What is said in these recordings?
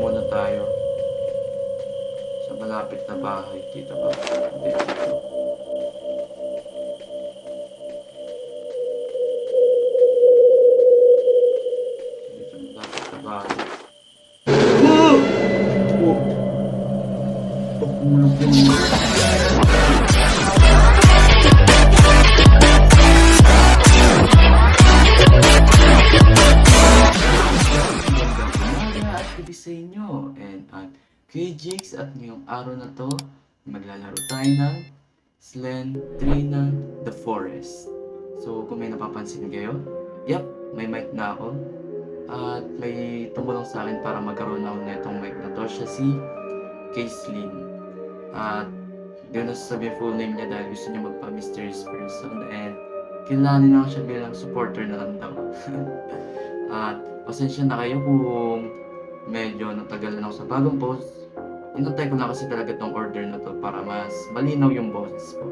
Muna tayo sa malapit na bahay. Dito ba? Hindi, dito. Dito malapit na bahay. Oh! Oh! Pagulog yung... At gabi sa inyo. And at Kuya at ngayong araw na to, maglalaro tayo ng Slendrina the Forest. So kung may napapansin kayo, yep, may mic na ako. At may tumulong sa akin para magkaroon ako nitong mic na to. Siya si Kaislyn. At di na sasabihin full name niya dahil gusto niya magpa-mysterious person. And kilalanin lang siya bilang supporter na lang daw. At pasensya na kayo kung medyo natagalan ako sa bagong post. Inantay ko na kasi talaga tong order na to para mas malinaw yung boses ko.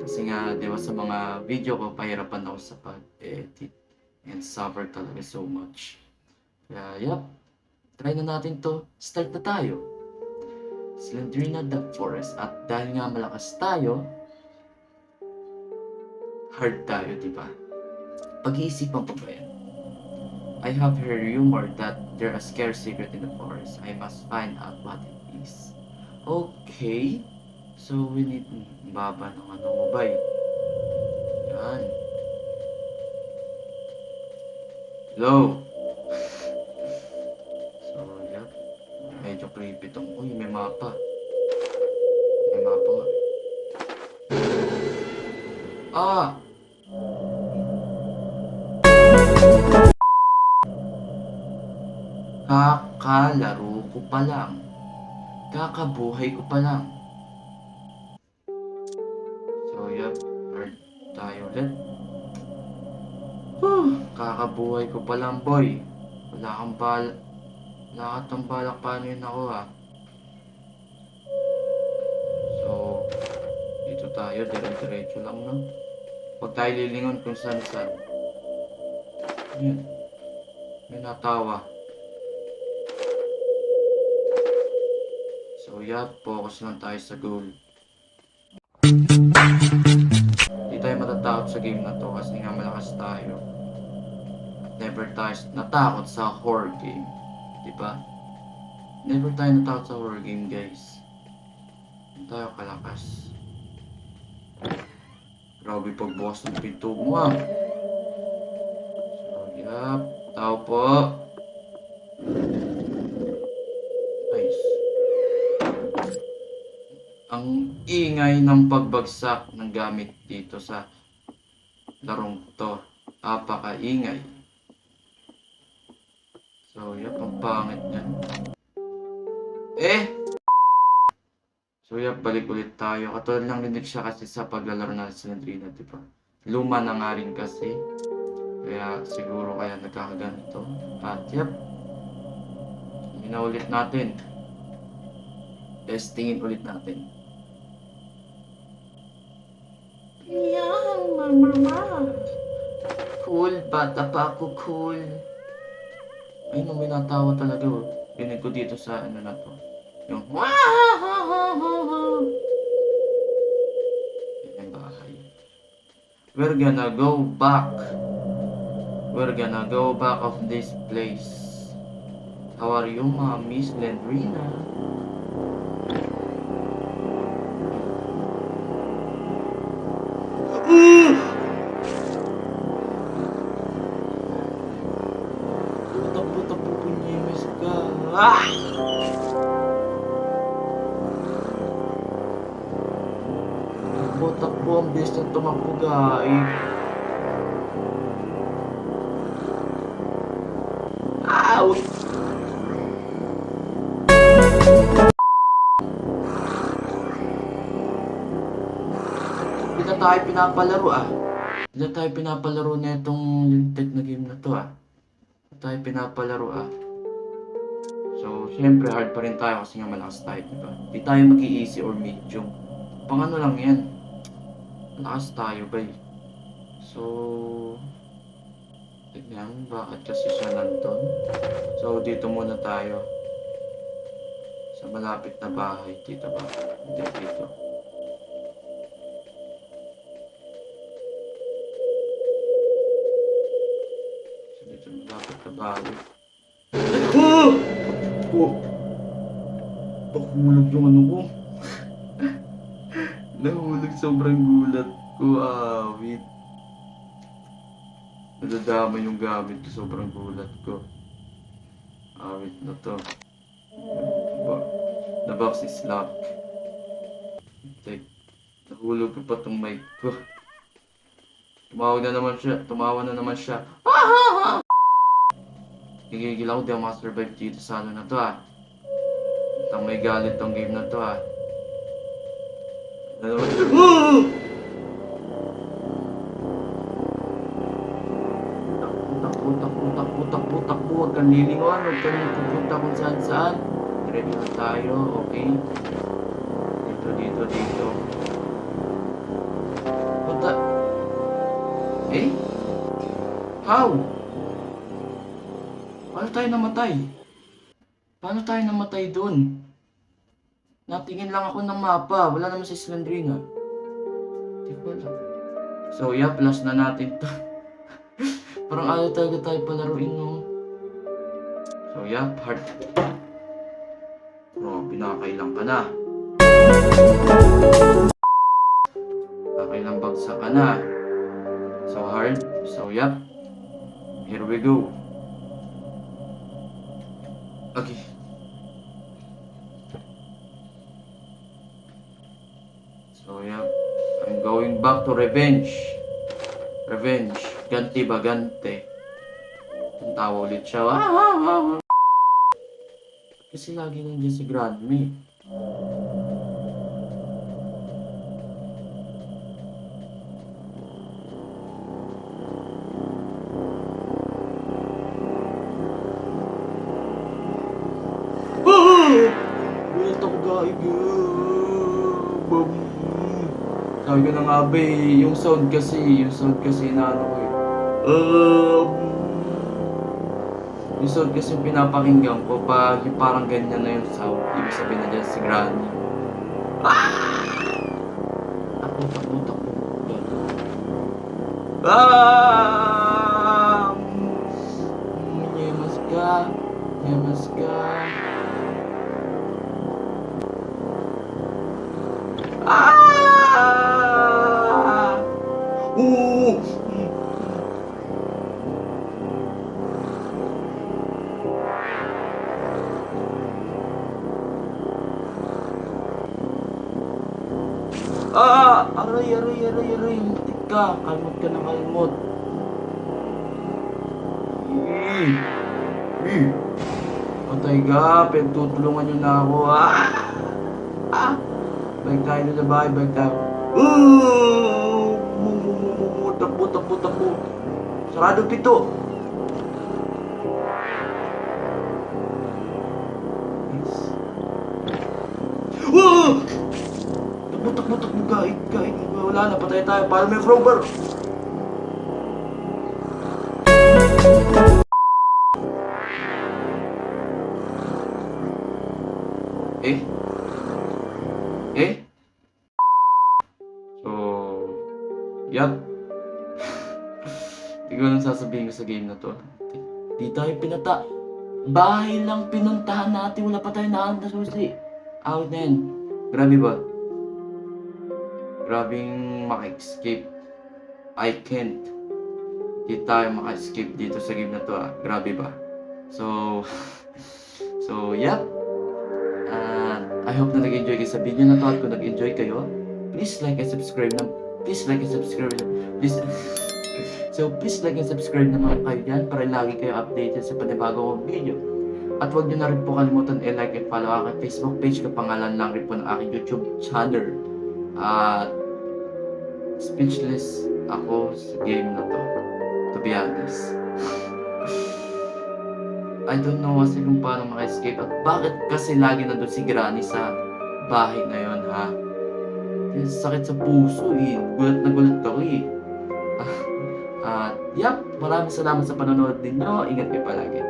Kasi nga, di ba sa mga video ko, pahirapan ako sa pag-edit. And suffer talaga so much. Kaya, yep. Try na natin to. Start na tayo. Slendrina the Forest. At dahil nga malakas tayo, hard tayo, di ba? Pag-iisipan pa ba yan? I have heard rumor that there's a scary secret in the forest. I must find out what it is. Okay. So we need baba ng ano mo ba? Yan. Hello. So yep. Medyo creepy tong. Uy, may mapa. May mapa nga. Ah! Kakalaro ko pa lang. Kakabuhay ko pa lang. So, yep. Hard tayo ulit. Kakabuhay ko pa lang, boy. Wala kang balak paano yun ako, ha. So, dito tayo. Diretso lang, no? Huwag tayo lilingon kung saan-saan. Yan. May natawa. So yeah, focus lang tayo sa goal. Hindi tayo matatakot sa game na to kasi nga malakas tayo. At never tayo natakot sa horror game. Diba? Never tayo natakot sa horror game, guys. Hindi tayo kalakas. Grabe pagbukas ng pinto mo, ah. So yeah, tao po. Ang ingay ng pagbagsak ng gamit dito sa larong to. Apakaingay. So, yep, ang pangit niyan. So, yep, balik ulit tayo. Katulad lang din siya kasi sa paglalaro na sa Slendrina, diba? Luma na nga rin kasi. Kaya, siguro kaya nagkakaganito. At, yep. Ulit natin. Testingin ulit natin. Yan, mama. Cool, bata pa ako, cool. Ay, may natawa talaga, oh. Binig ko dito sa ano na to. Yung yan bahay. We're gonna go back. We're gonna go back of this place. How are you, Miss Slendrina? Takbo-takbo po niya ka. Ah! Takbo-takbo ang bilis na tumakbo, guys. Ouch! Hindi na tayo pinapalaro, ah. Hindi na tayo pinapalaro na itong linted na game na to, ah. Hindi na tayo pinapalaro, ah. So, syempre hard pa rin tayo kasi nga malakas tayo, diba? Hindi tayo mag-i-easy or medium. Pang ano lang yan. Malakas tayo, bay. So, tignan, bakit kasi siya nandun? So, dito muna tayo. malapit na bahay. Dito ba? Hindi, dito. So, dito malapit na bahay. Oh! Oh! Nahulog yung ano ko. Nahulog, sobrang gulat ko. Wait. Nadadama yung gamit ko, sobrang gulat ko. Wait na to. The box is locked. Tek, nahulog ko pa tong mic ko. Tumawa na naman siya. Gigigil ako, di ako makasurvive dito sa ano na to Tang may galit tong game na to Ano naman? Takbo. Huwag kang lilingon, huwag kang pupunta kung saan. Ready na tayo, okay? Dito. Punta. Eh? How? Paano tayo namatay dun? Natingin lang ako ng mapa, wala naman si Slendrina. Di ko alam. So, last na natin to. Parang ayaw talaga tayo palaruin, no? So, heart. Pinakailang ka na. Pinakailang bagsak ka na. So, hard. So, here we go. Okay. So, I'm going back to revenge. Ganti ba, gante. Tawa ulit siya. Kasi lagi nandiyan si Grandme. Ulit ako gaig. Sabi ko na nga ba yung sound kasi na ano ko yung sound kasi pinapakinggan ko pag yung parang ganyan na yung sound. Ibig sabihin na dyan si Granny. Takbo. Yemas ka. Aray, matik ka. Kalmot ka na kalmot. Patay ka, pinagtutulungan nyo na ako. Balik tayo na bahay, Takbo. Sarado pito. Takbo, guys. Wala na, patay tayo. Paano may crowbar? So, Hindi ko lang sasabihin ko sa game na to. Di tayo pinata. Bahay lang pinuntahan natin. Wala pa tayo na susi. Out na yan. Grabe ba? Grabing maka-escape. I can't. Di tayo maka-escape dito sa game na to Grabe ba? So, I hope na nag-enjoy kayo sa video na to. At kung nag-enjoy kayo, please like and subscribe na. Please like and subscribe naman kayo dyan para lagi kayo updated sa panibagong video. At huwag nyo na rin po kalimutan i-like and follow aking Facebook page. Kapangalan lang rin po ng aking YouTube channel. At speechless ako sa game na to, to be honest. I don't know kasi kung paano maka-escape at bakit kasi lagi na doon si Granny sa bahay na yun sakit sa puso gulat na gulat ako At maraming salamat sa panonood ninyo. Ingat kayo palagi.